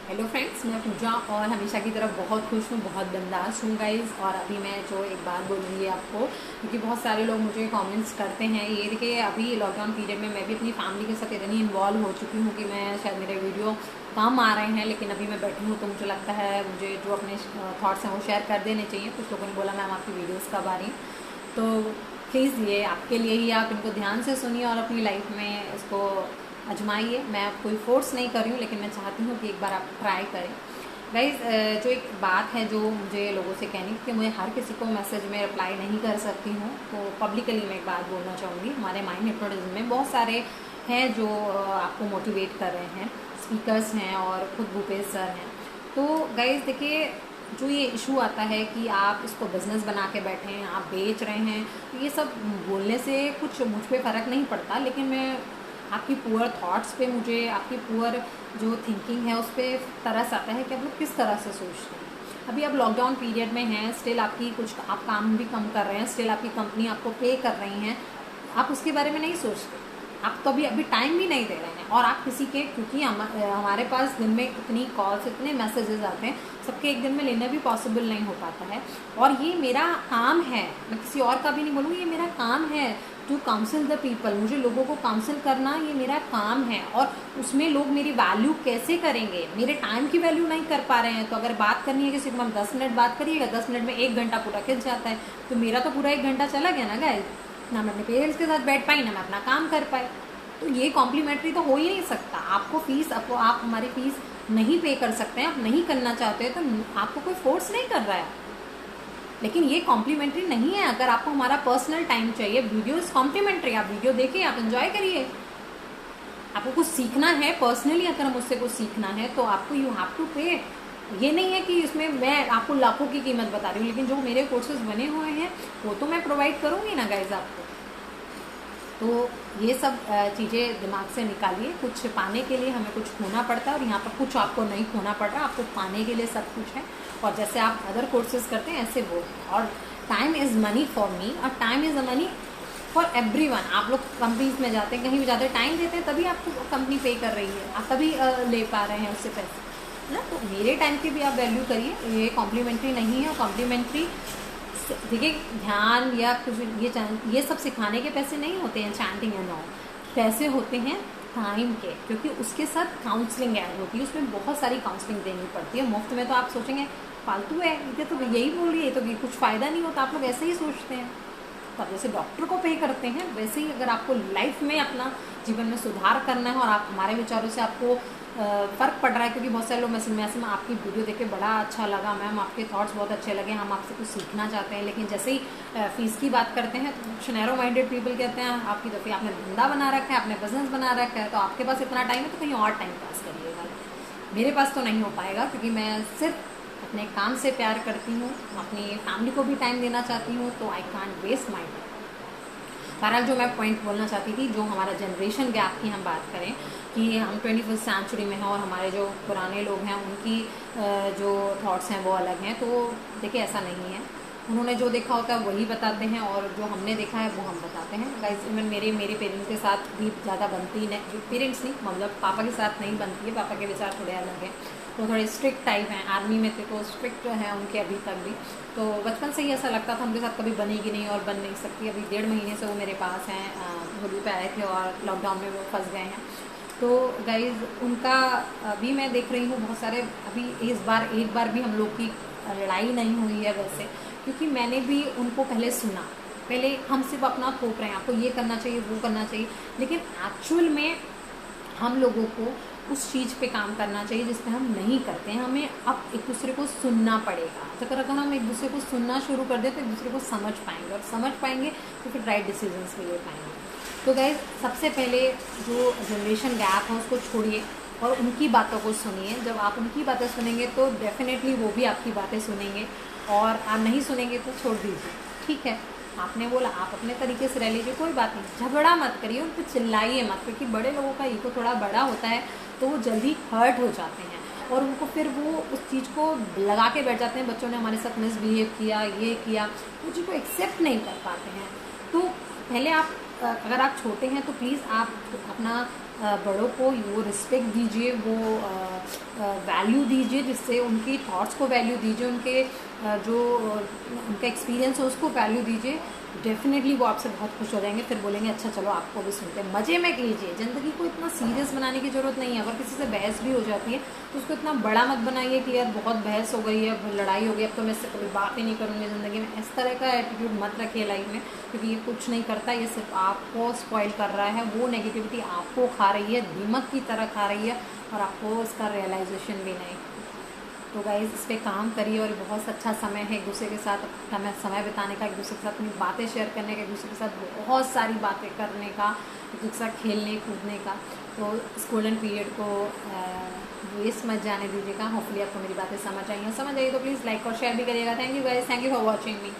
Hello friends, मैं पूजा और हमेशा की तरफ बहुत खुश हूँ, बहुत बिंदास हूँ गाइज़। और अभी मैं जो एक बात बोलूँगी आपको, क्योंकि बहुत सारे लोग मुझे कमेंट्स करते हैं। ये देखिए, अभी लॉकडाउन पीरियड में मैं भी अपनी फैमिली के साथ इतनी इन्वॉल्व हो चुकी हूँ कि मैं शायद मेरे वीडियो कम आ रहे हैं, लेकिन अभी मैं बैठी हूँ तो मुझे लगता है मुझे जो अपने थाट्स हैं वो शेयर कर देने चाहिए। कुछ लोगों ने बोला मैम आपकी वीडियोज़ कब आ रही हैं, तो प्लीज़ ये आपके लिए ही, आप इनको ध्यान से सुनिए और अपनी लाइफ में इसको आजमाइए। मैं कोई फोर्स नहीं कर रही हूँ, लेकिन मैं चाहती हूँ कि एक बार आप ट्राई करें गाइज। जो एक बात है जो मुझे लोगों से कहनी कि मुझे हर किसी को मैसेज में रिप्लाई नहीं कर सकती हूँ, तो पब्लिकली मैं एक बात बोलना चाहूँगी। हमारे माइंड हिप्नोटिज्म में बहुत सारे हैं जो आपको मोटिवेट कर रहे हैं, स्पीकर्स हैं और खुद भूपेश सर हैं। तो गाइज देखिए, जो ये इशू आता है कि आप इसको बिज़नेस बना के बैठे हैं, आप बेच रहे हैं, तो ये सब बोलने से कुछ मुझ पर फ़र्क नहीं पड़ता, लेकिन मैं आपकी पुअर थॉट्स पे, मुझे आपकी पुअर जो थिंकिंग है उस पर तरस आता है कि आप लोग किस तरह से सोचते हैं। अभी आप लॉकडाउन पीरियड में हैं, स्टिल आपकी कुछ आप काम भी कम कर रहे हैं, स्टिल आपकी कंपनी आपको पे कर रही हैं, आप उसके बारे में नहीं सोचते। आप तो अभी टाइम भी नहीं दे रहे हैं। और आप किसी के, क्योंकि हमारे पास दिन में इतनी कॉल्स, इतने मैसेजेस आते हैं, सबके एक दिन में लेना भी पॉसिबल नहीं हो पाता है। और ये मेरा काम है, मैं किसी और का भी नहीं बोलूँगी, ये मेरा काम है टू काउंसिल द पीपल। मुझे लोगों को काउंसिल करना ये मेरा काम है। और उसमें लोग मेरी वैल्यू कैसे करेंगे, मेरे टाइम की वैल्यू नहीं कर पा रहे हैं। तो अगर बात करनी है किसी को, हम 10 मिनट बात करिएगा, 10 मिनट में 1 घंटा पूरा खिंच जाता है, तो मेरा तो पूरा 1 घंटा चला गया ना गाइस। ना मैं अपने पेरेंट्स के साथ बैठ पाई, ना मैं अपना काम कर पाई। तो ये कॉम्प्लीमेंट्री तो हो ही नहीं सकता। आपको फीस, आपको, आप हमारी फीस नहीं पे कर सकते हैं, आप नहीं करना चाहते हैं, तो आपको कोई फोर्स नहीं कर रहा है। लेकिन ये कॉम्प्लीमेंट्री नहीं है। अगर आपको हमारा पर्सनल टाइम चाहिए, वीडियो इज कॉम्प्लीमेंट्री। आप वीडियो देखिए, आप एंजॉय करिए। आपको कुछ सीखना है पर्सनली, अगर मुझसे कुछ सीखना है तो आपको यू हैव टू पे। ये नहीं है कि इसमें मैं आपको लाखों की कीमत बता रही हूँ, लेकिन जो मेरे कोर्सेज बने हुए हैं वो तो मैं प्रोवाइड करूँगी ना गाइज आपको। तो ये सब चीज़ें दिमाग से निकालिए। कुछ पाने के लिए हमें कुछ खोना पड़ता है, और यहाँ पर कुछ आपको नहीं खोना पड़ रहा, आपको पाने के लिए सब कुछ है। और जैसे आप अदर कोर्सेज करते हैं ऐसे वो। और time is money for me, और time is a money for everyone. आप लोग कंपनीज में जाते हैं, कहीं भी जाते हैं, टाइम देते हैं, तभी आपको कंपनी पे कर रही है, आप तभी ले पा रहे हैं उससे पैसे ना। तो मेरे टाइम की भी आप वैल्यू करिए। ये कॉम्प्लीमेंट्री नहीं है। कॉम्प्लीमेंट्री देखिए, ध्यान या कुछ ये सब सिखाने के पैसे नहीं होते हैं, चैंटिंग एंड ऑल। पैसे होते हैं टाइम के, क्योंकि उसके साथ काउंसलिंग ऐड होती है, उसमें बहुत सारी काउंसलिंग देनी पड़ती है। मुफ्त में तो आप सोचेंगे फालतू है, ये तो यही बोल रही है, तो कुछ फ़ायदा नहीं होता। आप लोग ऐसे ही सोचते हैं। तो आप जैसे डॉक्टर को पे करते हैं, वैसे ही अगर आपको लाइफ में अपना जीवन में सुधार करना है और आप हमारे विचारों से आपको फ़र्क पड़ रहा है, क्योंकि बहुत सारे लोग मैसेज में आपकी वीडियो देख के बड़ा अच्छा लगा मैम, आपके थॉट्स बहुत अच्छे लगे, हम आपसे कुछ सीखना चाहते हैं, लेकिन जैसे ही फीस की बात करते हैं तो कुछ नैरो माइंडेड पीपल कहते हैं आपकी तो आपने धंधा बना रखा है, आपने बिजनेस बना रखा है, तो आपके पास इतना टाइम है तो कहीं और टाइम पास करिएगा। मेरे पास तो नहीं हो पाएगा, क्योंकि मैं सिर्फ अपने काम से प्यार करती हूँ, अपनी फैमिली को भी टाइम देना चाहती हूँ, तो I can't waste my time. बहरहाल जो मैं पॉइंट बोलना चाहती थी, जो हमारा जनरेशन गैप की हम बात करें कि हम 21st सेंचुरी में हैं और हमारे जो पुराने लोग हैं उनकी जो थॉट्स हैं वो अलग हैं। तो देखिए, ऐसा नहीं है। उन्होंने जो देखा होता है वही बताते हैं, और जो हमने देखा है वो हम बताते हैं गाइस। इवन मेरे पेरेंट्स के साथ भी ज़्यादा बनती नहीं, पेरेंट्स नहीं मतलब पापा के साथ नहीं बनती है। पापा के विचार थोड़े अलग हैं, वो थोड़े स्ट्रिक्ट टाइप हैं। आर्मी में थे तो स्ट्रिक्ट हैं उनके अभी तक भी। तो बचपन से ही ऐसा लगता था उनके साथ कभी बनेगी नहीं और बन नहीं सकती। अभी 1.5 महीने से वो मेरे पास हैं, होली पे आए थे और लॉकडाउन में वो फंस गए हैं। तो गाइज़ उनका अभी मैं देख रही हूँ बहुत सारे, अभी एक बार भी हम लोग की लड़ाई नहीं हुई है वैसे, क्योंकि मैंने भी उनको पहले सुना। पहले हम सिर्फ अपना थोप रहे हैं, आपको ये करना चाहिए, वो करना चाहिए, लेकिन एक्चुअल में हम लोगों को उस चीज़ पे काम करना चाहिए जिस पे हम नहीं करते हैं। हमें अब एक दूसरे को सुनना पड़ेगा। तो अगर हम एक दूसरे को सुनना शुरू कर दें तो एक दूसरे को समझ पाएंगे, और समझ पाएंगे तो फिर राइट डिसीजंस भी ले पाएंगे। तो गाइज, सबसे पहले जो जनरेशन गैप है उसको छोड़िए और उनकी बातों को सुनिए। जब आप उनकी बातें सुनेंगे तो डेफिनेटली वो भी आपकी बातें सुनेंगे, और आप नहीं सुनेंगे तो छोड़ दीजिए, ठीक है। आपने बोला, आप अपने तरीके से रह लीजिए, कोई बात नहीं। झगड़ा मत करिए, उन पर चिल्लाइए मत, क्योंकि बड़े लोगों का ईगो थोड़ा बड़ा होता है तो वो जल्दी हर्ट हो जाते हैं, और उनको फिर वो उस चीज़ को लगा के बैठ जाते हैं। बच्चों ने हमारे साथ मिसबिहेव किया, ये किया, वो चीज़ को एक्सेप्ट नहीं कर पाते हैं। तो पहले आप, अगर आप छोटे हैं तो प्लीज़ आप अपना बड़ों को वो रिस्पेक्ट दीजिए, वो वैल्यू दीजिए, जिससे उनकी थॉट्स को वैल्यू दीजिए, उनके जो उनका एक्सपीरियंस हो उसको वैल्यू दीजिए। डेफिनेटली वो आपसे बहुत खुश हो जाएंगे, फिर बोलेंगे अच्छा चलो आपको भी सुनते हैं। मज़े में लीजिए, ज़िंदगी को इतना सीरियस बनाने की ज़रूरत नहीं है। अगर किसी से बहस भी हो जाती है तो उसको इतना बड़ा मत बनाइए कि यार बहुत बहस हो गई है, अब लड़ाई हो गई, अब तो मैं इससे कभी बात ही नहीं करूँगी ज़िंदगी में। इस तरह का एटीट्यूड मत रखिए लाइफ में, क्योंकि ये कुछ नहीं करता, ये सिर्फ आपको स्पॉइल कर रहा है। वो नेगेटिविटी आपको खा रही है, दीमक की तरह खा रही है, और आपको इसका रियलाइजेशन भी नहीं। तो गाइज़ इस पर काम करिए, और बहुत अच्छा समय है एक दूसरे के साथ समय बिताने का, एक दूसरे के साथ अपनी बातें शेयर करने का, एक दूसरे के साथ बहुत सारी बातें करने का, एक दूसरे के साथ खेलने कूदने का। तो इस गोल्डन पीरियड को वेस्ट मत जाने दीजिएगा। होपफुली आपको मेरी बातें समझ आई हैं। समझ आई तो प्लीज़ लाइक और शेयर भी करिएगा। Thank you guys, thank you for watching me.